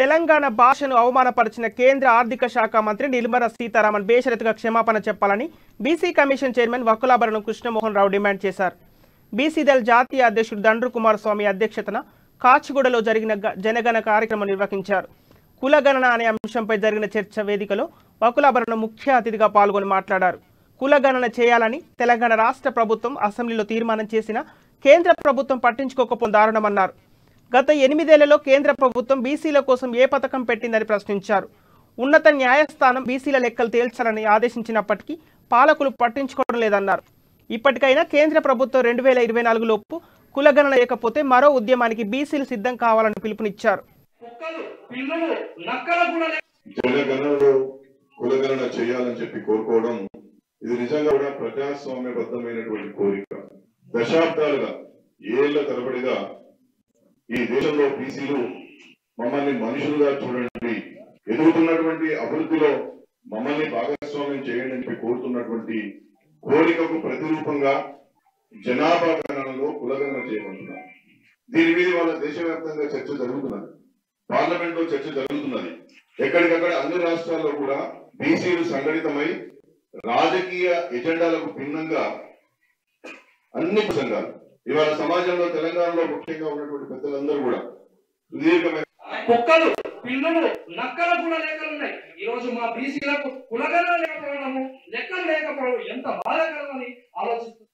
తెలంగాణ భాషను అవమానపరిచిన కేంద్ర ఆర్థిక శాఖ మంత్రి నిర్మలా సీతారామన్ బేషరతుగా క్షమాపణ చెప్పాలని BC commission chairman Vakulabharanam Krishnamohan Rao demand చేశారు. బీసీదల్ జాతీయ అధ్యక్షుడు దండ్రు కుమారస్వామి అధ్యక్షతన కాచిగూడలో జరిగిన జనగణ కార్యక్రమం నిర్వహించారు. కులగణన అనే అంశంపై జరిగిన చర్చ వేదికలో వకులాభరణం ముఖ్య అతిథిగా పాల్గొని మాట్లాడారు. కులగణన చేయాలని తెలంగాణ రాష్ట్ర ప్రభుత్వం అసెంబ్లీలో తీర్మానం చేసినా కేంద్ర ప్రభుత్వం పట్టించుకోకపోవడం దారుణమన్నారు. గత 8 ఏళ్లలో కేంద్ర ప్రభుత్వం బీసీల కోసం ఏ పథకం పెట్టిందని ప్రశ్నించారు. ఉన్నత న్యాయస్థానం బీసీల లెక్కలు తేల్చాలని ఆదేశించినప్పటికీ పాలకులు పట్టించుకోవడం లేదన్నారు. ఇప్పటికైనా కేంద్ర ప్రభుత్వం 2024 లోపు కులగణన లేకపోతే మరో ఉద్యమానికి బీసీలు సిద్ధం కావాలని పిలుపునిచ్చారు. కులగణన చేయాలని చెప్పి కోరుకోవడం ఇది నిజంగా కూడా ప్రజాస్వామ్యబద్ధమైనటువంటి కోరిక. దశాబ్దాలుగా ఏళ్ల తరబడిగా ఈ దేశంలో బీసీలు మమ్మల్ని మనుషులుగా చూడండి, ఎదుగుతున్నటువంటి అభివృద్ధిలో మమ్మల్ని భాగస్వామ్యం చేయండి అని కోరుతున్నటువంటి కోరికకు ప్రతిరూపంగా జనాభా గణనలో కులగణన చేయబడుతున్నారు. దీని మీద వాళ్ళ దేశవ్యాప్తంగా చర్చ జరుగుతున్నది, పార్లమెంట్ లో చర్చ జరుగుతున్నది. ఎక్కడికక్కడ అన్ని రాష్ట్రాల్లో కూడా బీసీలు సంఘటితమై రాజకీయ ఎజెండాలకు భిన్నంగా అన్ని సంఘాలు ఇవాళ సమాజంలో తెలంగాణలో ముఖ్యంగా ఉన్నటువంటి పెద్దలందరూ కూడా సుదీర్ఘమైన కుక్కలు పిల్లులు నక్కలు కూడా లెక్కలు ఉన్నాయి. ఈ రోజు మా బీసీలకు కులగణన లేకపోవడము, లెక్కలు లేకపోవడం ఎంత బాధాకరమని ఆలోచిస్తుంది.